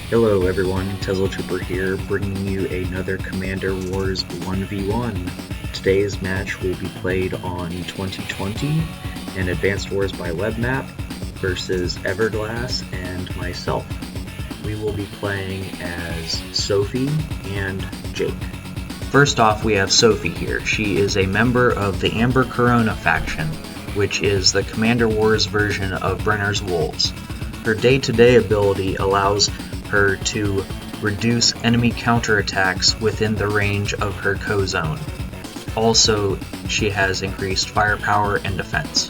Hello everyone, Tesla Trooper here, bringing you another Commander Wars 1v1. Today's match will be played on 2020 and Advanced Wars by Web Map versus Everglass and myself. We will be playing as Sophie and Jake. First off, we have Sophie here. She is a member of the Amber Corona faction, which is the Commander Wars version of Brenner's Wolves. Her day-to-day ability allows her to reduce enemy counterattacks within the range of her co-zone. Also, she has increased firepower and defense.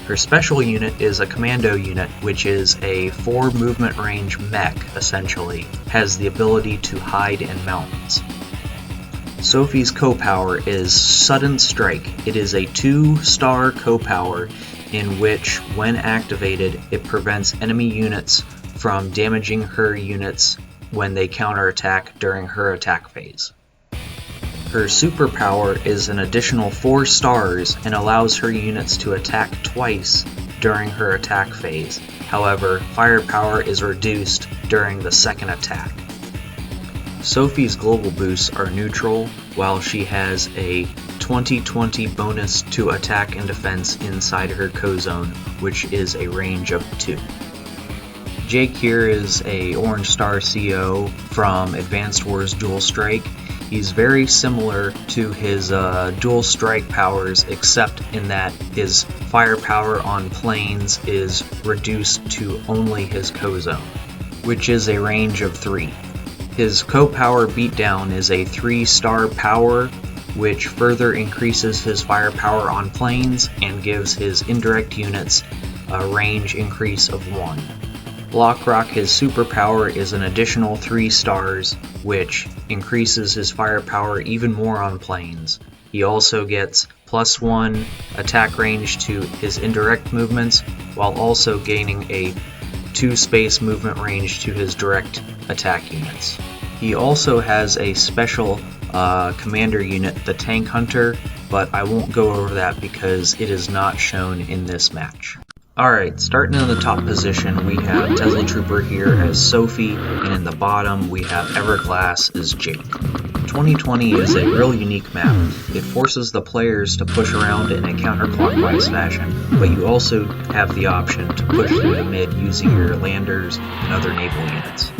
Her special unit is a commando unit, which is a 4 movement range mech, essentially, has the ability to hide in mountains. Sophie's co-power is Sudden Strike. It is a 2-star co-power in which, when activated, it prevents enemy units from damaging her units when they counterattack during her attack phase. Her superpower is an additional 4 stars and allows her units to attack twice during her attack phase. However, firepower is reduced during the second attack. Sophie's global boosts are neutral, while she has a 20/20 bonus to attack and defense inside her co-zone, which is a range of 2. Jake here is a Orange Star CO from Advanced Wars Dual Strike. He's very similar to his Dual Strike powers, except in that his firepower on planes is reduced to only his co-zone, which is a range of 3. His co-power beatdown is a 3-star power, which further increases his firepower on planes and gives his indirect units a range increase of 1. Blockrock, his superpower, is an additional 3 stars, which increases his firepower even more on planes. He also gets +1 attack range to his indirect movements, while also gaining a 2 space movement range to his direct attack units. He also has a special commander unit, the Tank Hunter, but I won't go over that because it is not shown in this match. Alright, starting in the top position, we have Tesla Trooper here as Sophie, and in the bottom we have Everglass as Jake. 2020 is a real unique map. It forces the players to push around in a counterclockwise fashion, but you also have the option to push through the mid using your landers and other naval units.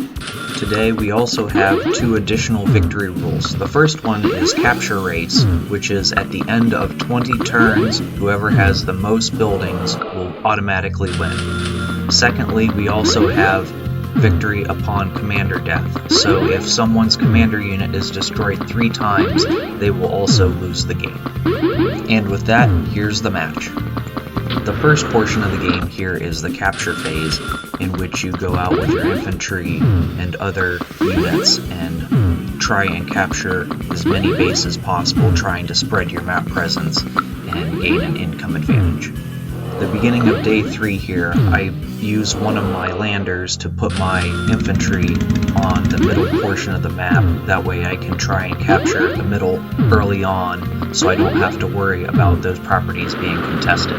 Today we also have 2 additional victory rules. The first one is Capture Race, which is at the end of 20 turns, whoever has the most buildings will automatically win. Secondly, we also have Victory upon Commander Death, so if someone's commander unit is destroyed 3 times, they will also lose the game. And with that, here's the match. The first portion of the game here is the capture phase, in which you go out with your infantry and other units and try and capture as many bases as possible, trying to spread your map presence and gain an income advantage. The beginning of day 3 here, I use one of my landers to put my infantry on the middle portion of the map. That way I can try and capture the middle early on, so I don't have to worry about those properties being contested.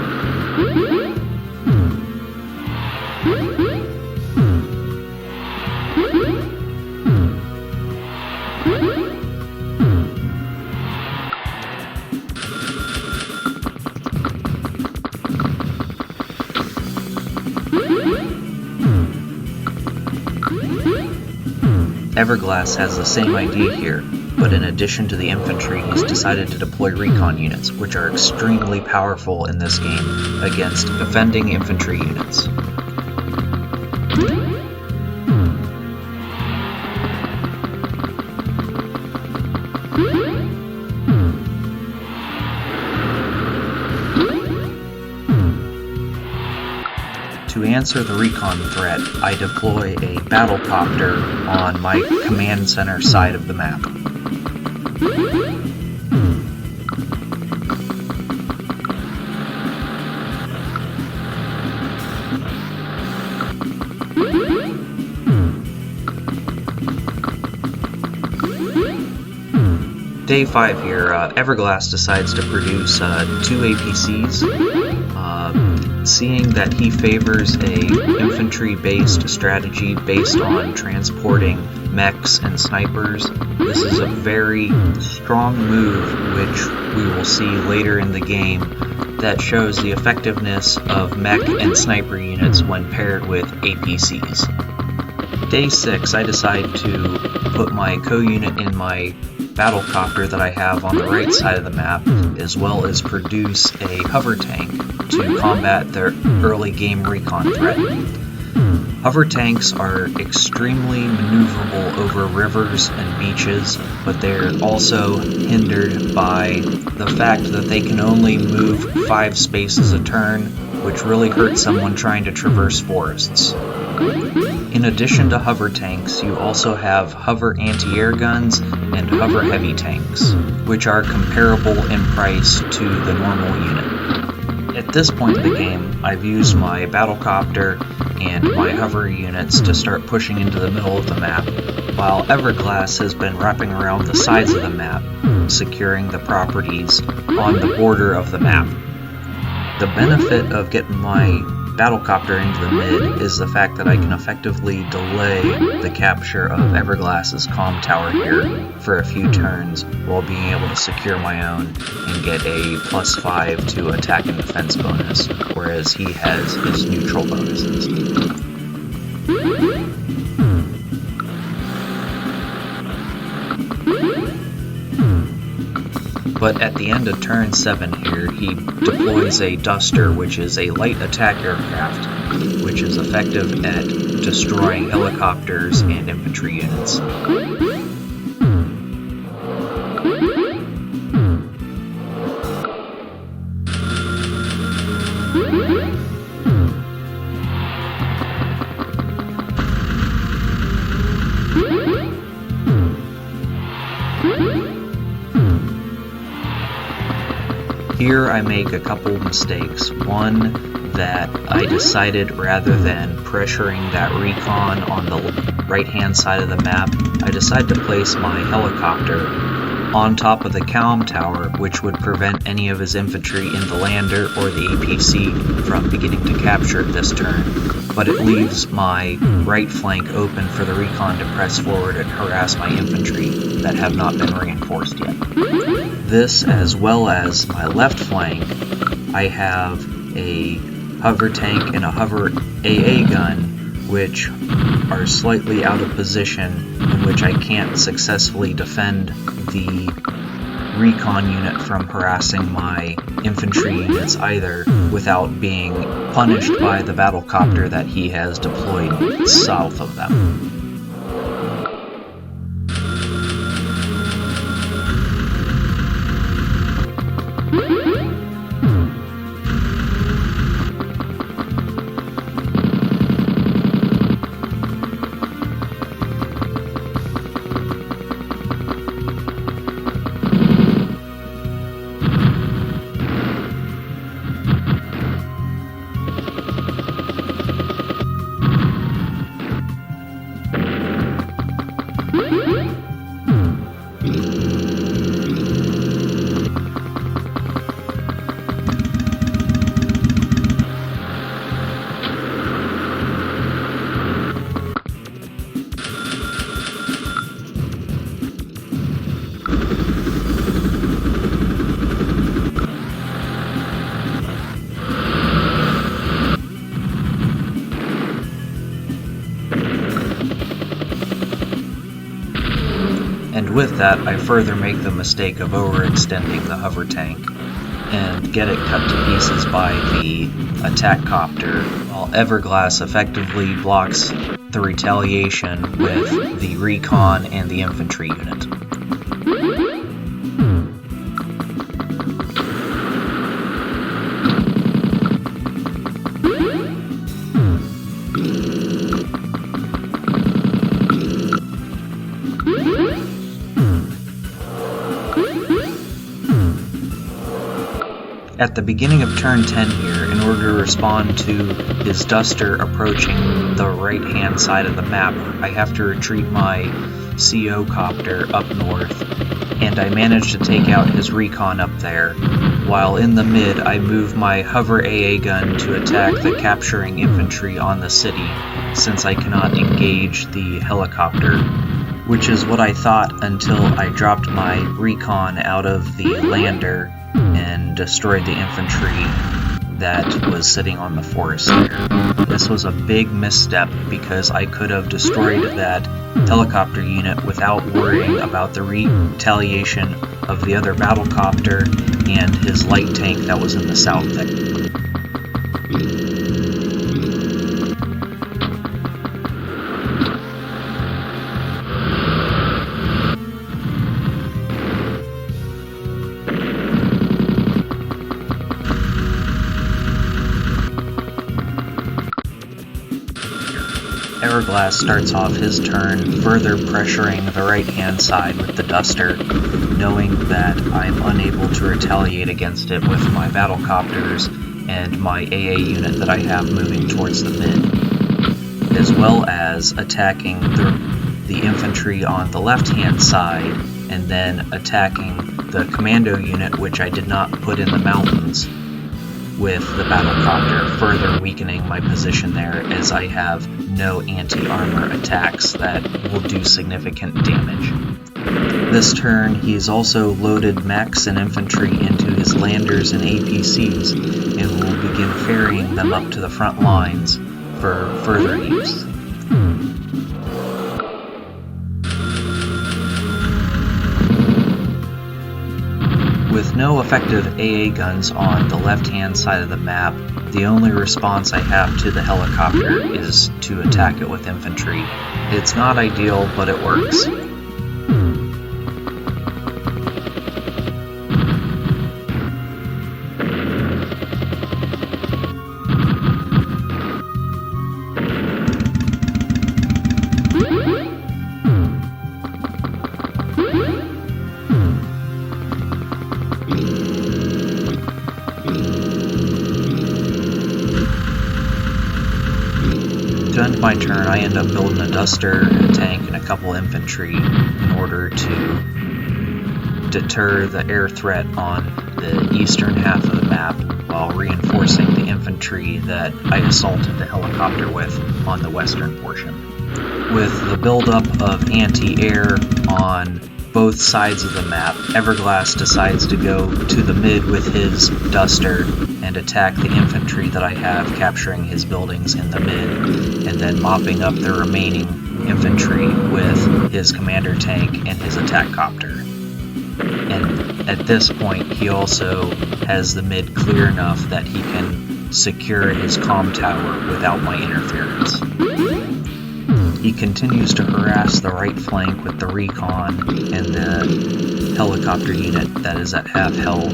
Everglass has the same idea here, but in addition to the infantry, he's decided to deploy recon units, which are extremely powerful in this game against defending infantry units. To answer the recon threat, I deploy a battlecopter on my command center side of the map. Day 5 here, Everglass decides to produce 2 APCs. Seeing that he favors a infantry-based strategy based on transporting mechs and snipers, this is a very strong move, which we will see later in the game, that shows the effectiveness of mech and sniper units when paired with APCs. Day 6, I decide to put my co-unit in my battlecopter that I have on the right side of the map, as well as produce a hover tank to combat their early game recon threat. Hover tanks are extremely maneuverable over rivers and beaches, but they're also hindered by the fact that they can only move 5 spaces a turn, which really hurts someone trying to traverse forests. In addition to hover tanks, you also have hover anti-air guns and hover heavy tanks, which are comparable in price to the normal unit. At this point in the game, I've used my battlecopter and my hover units to start pushing into the middle of the map, while Everglass has been wrapping around the sides of the map, securing the properties on the border of the map. The benefit of getting my battlecopter into the mid is the fact that I can effectively delay the capture of Everglass's comm tower here for a few turns while being able to secure my own and get a +5 to attack and defense bonus, whereas he has his neutral bonuses. But at the end of turn 7 here, he deploys a Duster, which is a light attack aircraft, which is effective at destroying helicopters and infantry units. Here I make a couple mistakes. One, that I decided rather than pressuring that recon on the right hand side of the map, I decided to place my helicopter on top of the comm tower, which would prevent any of his infantry in the lander or the APC from beginning to capture it this turn, but it leaves my right flank open for the recon to press forward and harass my infantry that have not been reinforced yet. This, as well as my left flank, I have a hover tank and a hover AA gun, which are slightly out of position, in which I can't successfully defend the recon unit from harassing my infantry units either without being punished by the battlecopter that he has deployed south of them. And with that, I further make the mistake of overextending the hover tank and get it cut to pieces by the attack copter, while Everglass effectively blocks the retaliation with the recon and the infantry unit. At the beginning of turn 10 here, in order to respond to his Duster approaching the right hand side of the map, I have to retreat my CO copter up north, and I managed to take out his recon up there, While in the mid, I move my hover AA gun to attack the capturing infantry on the city, since I cannot engage the helicopter, which is what I thought until I dropped my recon out of the lander and destroyed the infantry that was sitting on the forest there. This was a big misstep because I could have destroyed that helicopter unit without worrying about the retaliation of the other battlecopter and his light tank that was in the south there. Everglass starts off his turn further pressuring the right-hand side with the Duster, knowing that I'm unable to retaliate against it with my battlecopters and my AA unit that I have moving towards the mid, as well as attacking the infantry on the left-hand side and then attacking the commando unit, which I did not put in the mountains, with the battlecopter, further weakening my position there as I have no anti-armor attacks that will do significant damage. This turn, he's also loaded mechs and infantry into his landers and APCs and will begin ferrying them up to the front lines for further use. With no effective AA guns on the left-hand side of the map, the only response I have to the helicopter is to attack it with infantry. It's not ideal, but it works. To end my turn, I end up building a Duster, a tank, and a couple infantry in order to deter the air threat on the eastern half of the map while reinforcing the infantry that I assaulted the helicopter with on the western portion. With the buildup of anti-air on both sides of the map, Everglass decides to go to the mid with his Duster and attack the infantry that I have capturing his buildings in the mid, and then mopping up the remaining infantry with his commander tank and his attack copter. And at this point, he also has the mid clear enough that he can secure his comm tower without my interference. He continues to harass the right flank with the recon and the helicopter unit that is at half health,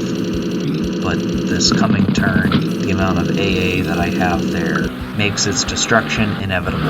but this coming turn, the amount of AA that I have there makes its destruction inevitable.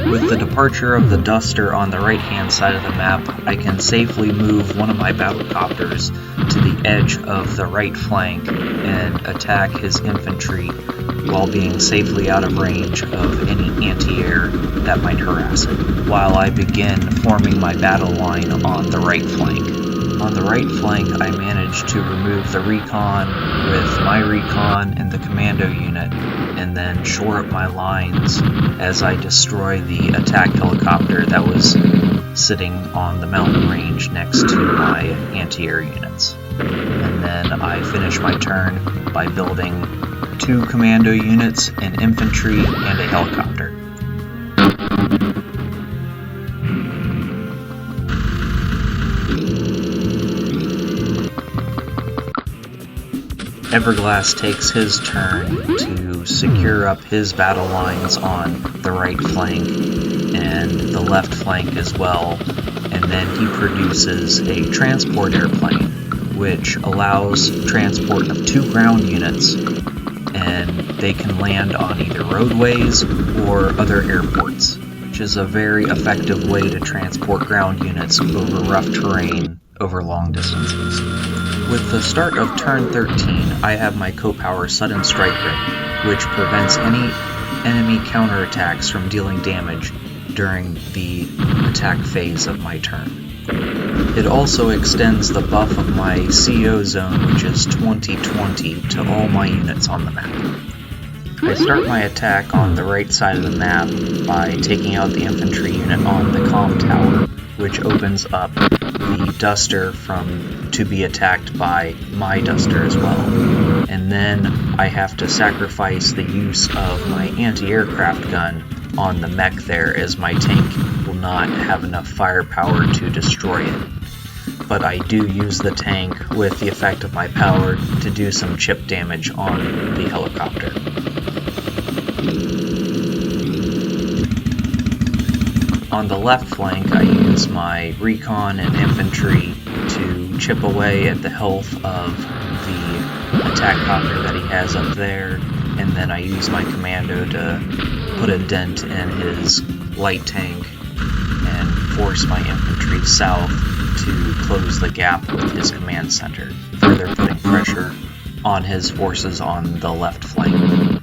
With the departure of the Duster on the right-hand side of the map, I can safely move one of my battlecopters to the edge of the right flank and attack his infantry while being safely out of range of any anti-air that might harass it, while I begin forming my battle line on the right flank. On the right flank, I managed to remove the recon with my recon and the commando unit, and then shore up my lines as I destroy the attack helicopter that was sitting on the mountain range next to my anti-air units. And then I finish my turn by building 2 commando units, an infantry, and a helicopter. Everglass takes his turn to secure up his battle lines on the right flank and the left flank as well, and then he produces a transport airplane which allows transport of 2 ground units, and they can land on either roadways or other airports. which is a very effective way to transport ground units over rough terrain over long distances. With the start of turn 13, I have my co-power Sudden Strike Rate, which prevents any enemy counterattacks from dealing damage during the attack phase of my turn. It also extends the buff of my CO zone, which is 20/20, to all my units on the map. I start my attack on the right side of the map by taking out the infantry unit on the comm tower, which opens up the duster to be attacked by my duster as well. And then I have to sacrifice the use of my anti-aircraft gun on the mech there, as my tank will not have enough firepower to destroy it. But I do use the tank with the effect of my power to do some chip damage on the helicopter. On the left flank, I use my recon and infantry to chip away at the health of the attack copter that he has up there, and then I use my commando to put a dent in his light tank and force my infantry south to close the gap with his command center, further putting pressure on his forces on the left flank.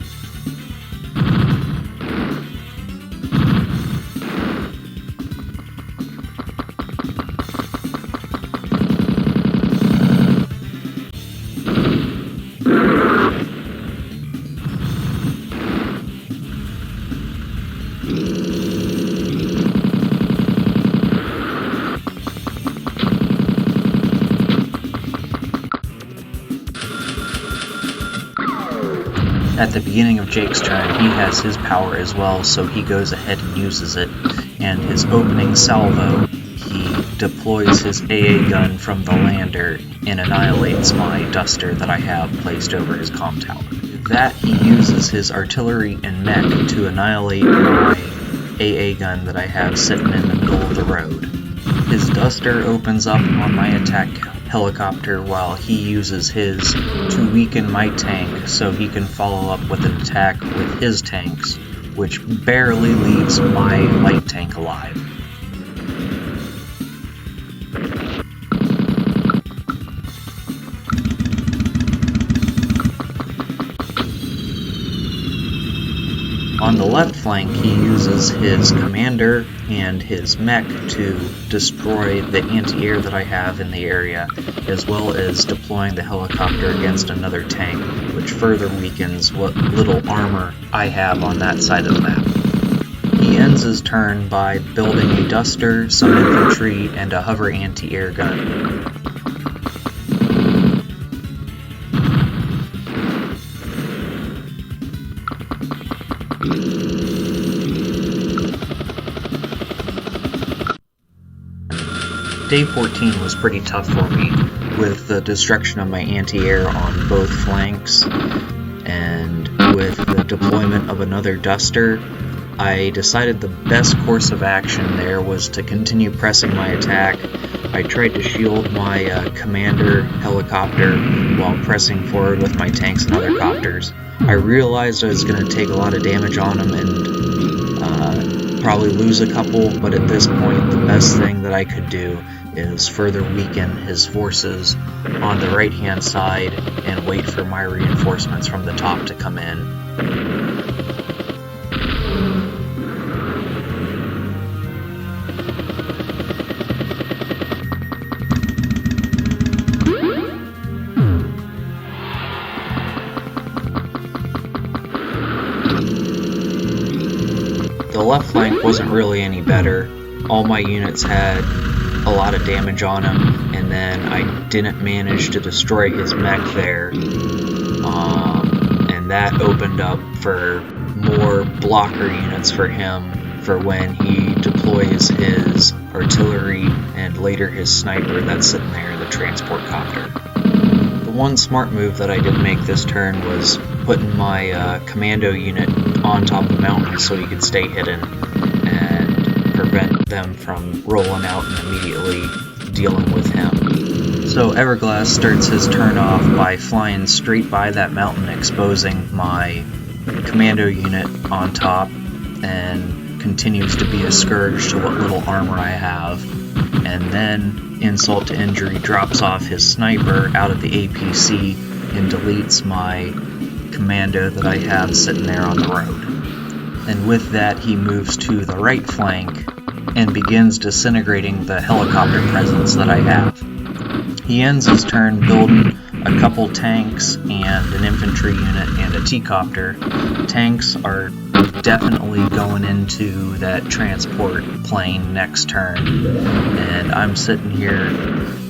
At the beginning of Jake's turn, he has his power as well, so he goes ahead and uses it, and his opening salvo, he deploys his AA gun from the lander and annihilates my duster that I have placed over his comm tower. With that, he uses his artillery and mech to annihilate my AA gun that I have sitting in the middle of the road. His duster opens up on my attack helicopter while he uses his to weaken my tank so he can follow up with an attack with his tanks, which barely leaves my light tank alive. On the left flank, he uses his commander and his mech to destroy the anti-air that I have in the area, as well as deploying the helicopter against another tank, which further weakens what little armor I have on that side of the map. He ends his turn by building a duster, some infantry, and a hover anti-air gun. Day 14 was pretty tough for me, with the destruction of my anti-air on both flanks, and with the deployment of another duster. I decided the best course of action there was to continue pressing my attack. I tried to shield my commander helicopter while pressing forward with my tanks and other copters. I realized I was going to take a lot of damage on him and probably lose a couple, but at this point the best thing that I could do is further weaken his forces on the right hand side and wait for my reinforcements from the top to come in. The left flank wasn't really any better. All my units had a lot of damage on him, and then I didn't manage to destroy his mech there, and that opened up for more blocker units for him for when he deploys his artillery and later his sniper that's sitting there in the transport copter. The one smart move that I did make this turn was putting my commando unit on top of the mountain so he could stay hidden and prevent them from rolling out and immediately dealing with him. So Everglass starts his turn off by flying straight by that mountain, exposing my commando unit on top, and continues to be a scourge to what little armor I have, and then, insult to injury, drops off his sniper out of the APC and deletes my commando that I have sitting there on the road. And with that, he moves to the right flank and begins disintegrating the helicopter presence that I have. He ends his turn building a couple tanks and an infantry unit and a T-copter. Tanks are definitely going into that transport plane next turn, and I'm sitting here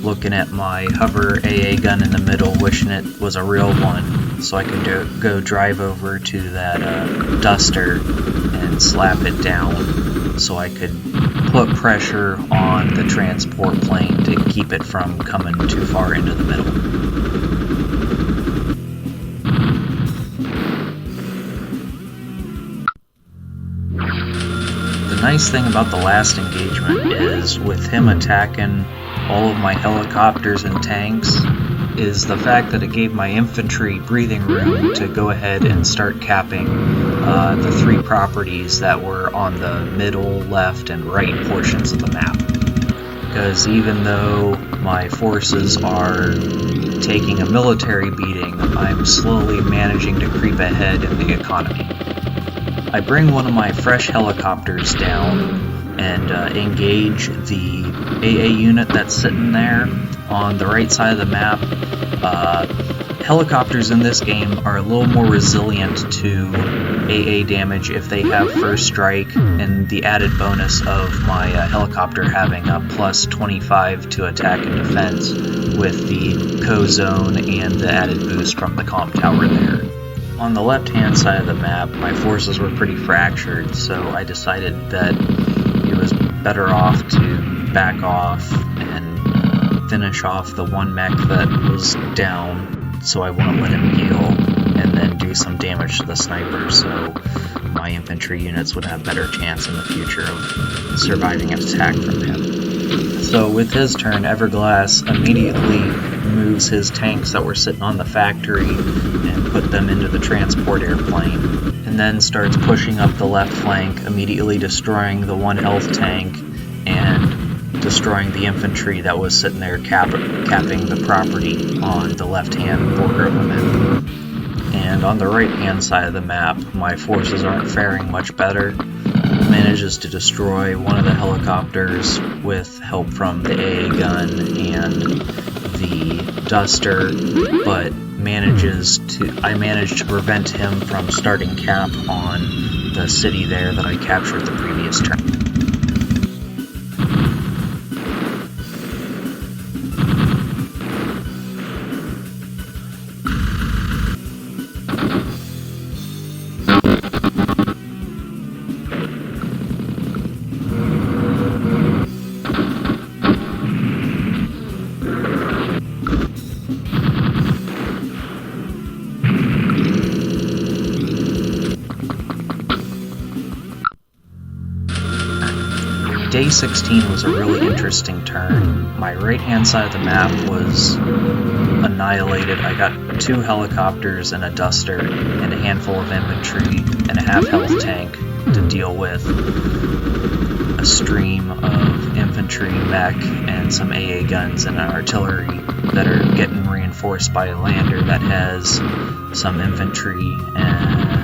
looking at my hover AA gun in the middle, wishing it was a real one, so I could go drive over to that duster and slap it down so I could put pressure on the transport plane to keep it from coming too far into the middle. The nice thing about the last engagement is, with him attacking all of my helicopters and tanks, is the fact that it gave my infantry breathing room to go ahead and start capping the three properties that were on the middle, left, and right portions of the map. Because even though my forces are taking a military beating, I'm slowly managing to creep ahead in the economy. I bring one of my fresh helicopters down and engage the AA unit that's sitting there on the right side of the map. Helicopters in this game are a little more resilient to AA damage if they have first strike, and the added bonus of my helicopter having a plus 25 to attack and defense with the co-zone and the added boost from the comm tower there. On the left-hand side of the map, my forces were pretty fractured, so I decided that it was better off to back off and finish off the one mech that was down, so I wouldn't let him heal, and then do some damage to the sniper, so my infantry units would have better chance in the future of surviving an attack from him. So with his turn, Everglass immediately moves his tanks that were sitting on the factory and put them into the transport airplane, and then starts pushing up the left flank, immediately destroying the one health tank and destroying the infantry that was sitting there capping the property on the left-hand border of the map. And on the right-hand side of the map, my forces aren't faring much better. Manages to destroy one of the helicopters with help from the AA gun and the duster, but I managed to prevent him from starting cap on the city there that I captured the previous turn. Day 16 was a really interesting turn. My right-hand side of the map was annihilated. I got 2 helicopters and a duster and a handful of infantry and a half-health tank to deal with. A stream of infantry, mech, and some AA guns and an artillery that are getting reinforced by a lander that has some infantry and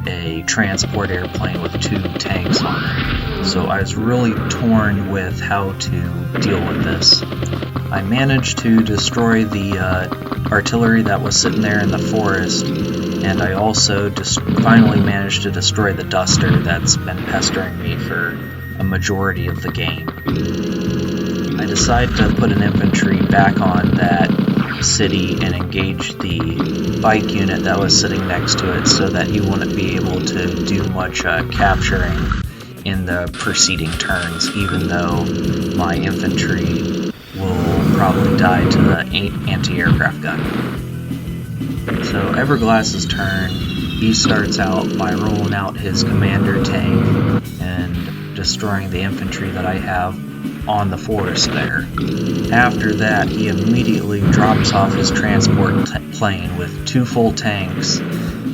a transport airplane with 2 tanks on it. So I was really torn with how to deal with this. I managed to destroy the artillery that was sitting there in the forest, and I also finally managed to destroy the duster that's been pestering me for a majority of the game. I decided to put an infantry back on that city and engage the bike unit that was sitting next to it so that he wouldn't be able to do much capturing in the preceding turns, even though my infantry will probably die to the anti-aircraft gun. So Everglass's turn, he starts out by rolling out his commander tank and destroying the infantry that I have on the forest there. After that, he immediately drops off his transport plane with 2 full tanks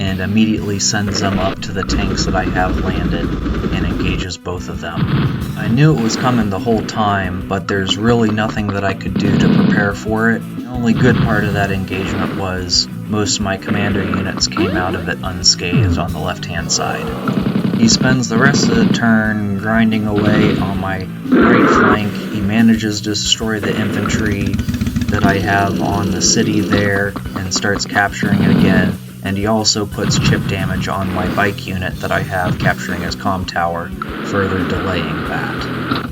and immediately sends them up to the tanks that I have landed and engages both of them. I knew it was coming the whole time, but there's really nothing that I could do to prepare for it. The only good part of that engagement was most of my commander units came out of it unscathed on the left-hand side. He spends the rest of the turn grinding away on my right flank. He manages to destroy the infantry that I have on the city there and starts capturing it again. And he also puts chip damage on my bike unit that I have capturing his comm tower, further delaying that.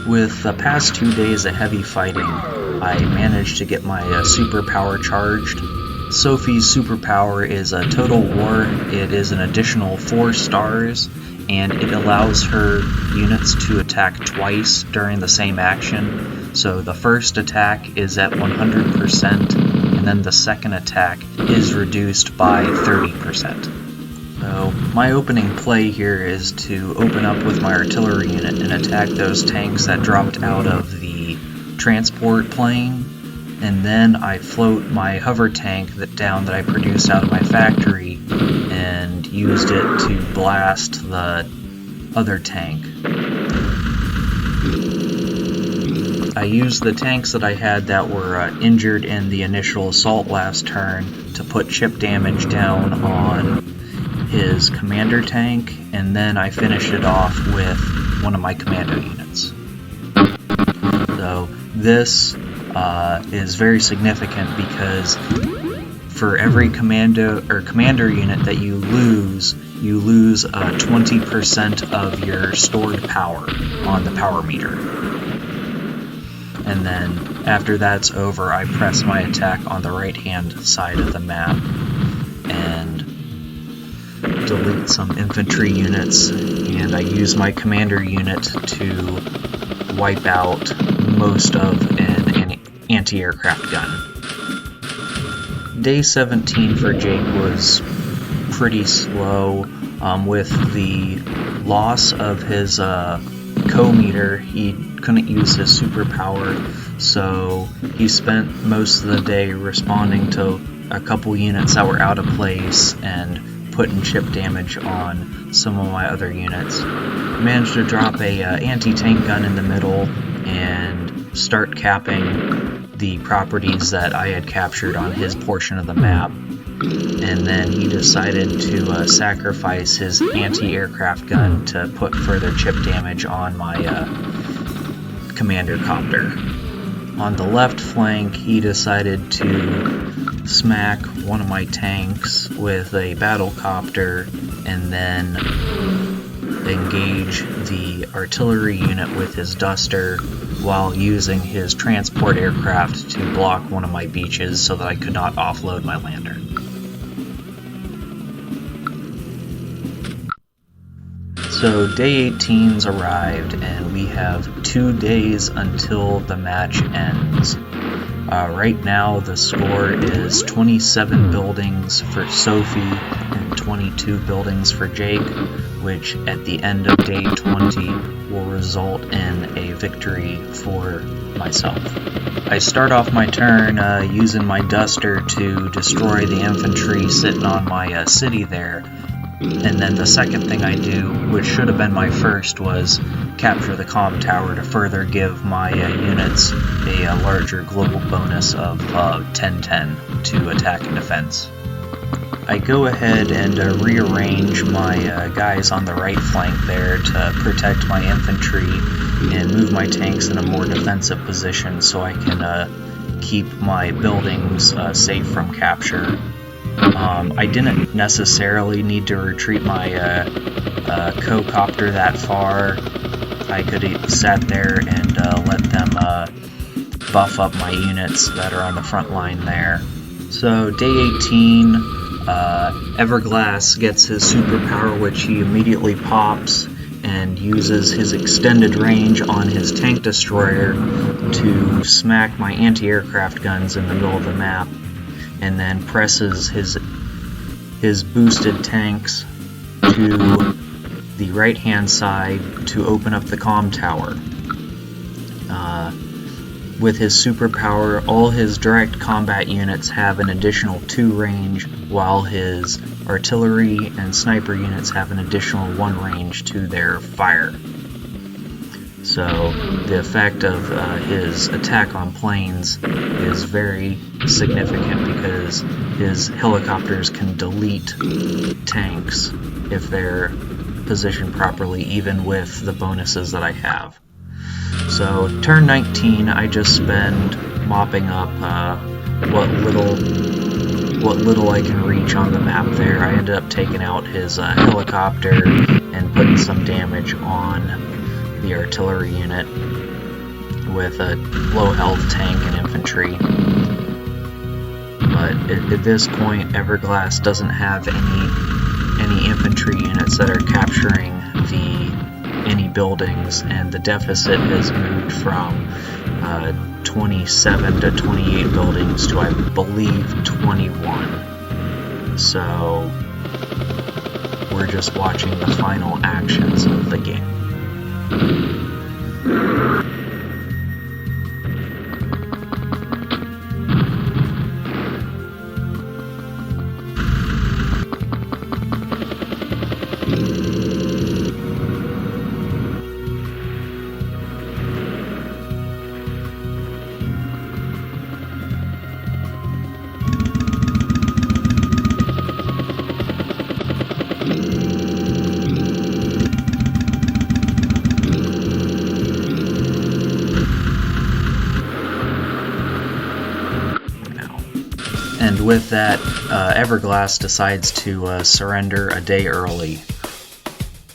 With the past 2 days of heavy fighting, I managed to get my superpower charged. Sophie's superpower is a total war. It is an additional 4 stars, and it allows her units to attack twice during the same action. So the first attack is at 100%, and then the second attack is reduced by 30%. So my opening play here is to open up with my artillery unit and attack those tanks that dropped out of the transport plane, and then I float my hover tank that I produced out of my factory and used it to blast the other tank. I used the tanks that I had that were injured in the initial assault last turn to put chip damage down on his commander tank, and then I finished it off with one of my commando units. So this is very significant because for every commander unit that you lose 20% of your stored power on the power meter. And then after that's over, I press my attack on the right hand side of the map and delete some infantry units, and I use my commander unit to wipe out most of an anti-aircraft gun. Day 17 for Jake was pretty slow. With the loss of his co-meter, he couldn't use his superpower, so he spent most of the day responding to a couple units that were out of place and putting chip damage on some of my other units. Managed to drop a anti-tank gun in the middle and start capping the properties that I had captured on his portion of the map. And then he decided to sacrifice his anti-aircraft gun to put further chip damage on my commander copter. On the left flank, he decided to smack one of my tanks with a battle copter and then engage the artillery unit with his duster while using his transport aircraft to block one of my beaches so that I could not offload my lander. So day 18's arrived and we have 2 days until the match ends. Right now the score is 27 buildings for Sophie and 22 buildings for Jake, which at the end of day 20 will result in a victory for myself. I start off my turn using my duster to destroy the infantry sitting on my city there. And then the second thing I do, which should have been my first, was capture the comm tower to further give my units a larger global bonus of 10-10 to attack and defense. I go ahead and rearrange my guys on the right flank there to protect my infantry and move my tanks in a more defensive position so I can keep my buildings safe from capture. I didn't necessarily need to retreat my co-copter that far. I could have sat there and let them buff up my units that are on the front line there. So day 18, Everglass gets his superpower, which he immediately pops and uses his extended range on his tank destroyer to smack my anti-aircraft guns in the middle of the map, and then presses his boosted tanks to the right hand side to open up the comm tower. With his superpower, all his direct combat units have an additional 2 range, while his artillery and sniper units have an additional 1 range to their fire. So the effect of his attack on planes is very significant because his helicopters can delete tanks if they're positioned properly, even with the bonuses that I have. So turn 19, I just spend mopping up what little I can reach on the map there. I ended up taking out his helicopter and putting some damage on the artillery unit with a low health tank and infantry. But at this point, Everglass doesn't have any infantry units that are capturing any buildings, and the deficit has moved from 27 to 28 buildings to, I believe, 21. So we're just watching the final actions of the game. And with that, Everglass decides to surrender a day early.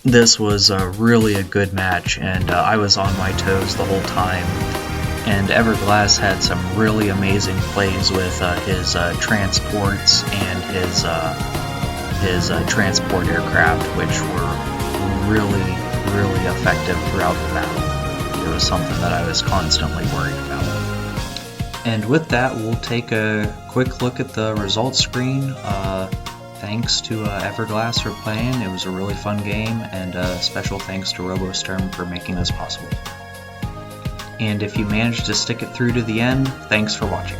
This was really a good match, and I was on my toes the whole time. And Everglass had some really amazing plays with his transports and his transport aircraft, which were really, really effective throughout the battle. It was something that I was constantly worried about. And with that, we'll take a quick look at the results screen. Thanks to Everglass for playing. It was a really fun game, and special thanks to Robosturm for making this possible. And if you managed to stick it through to the end, thanks for watching.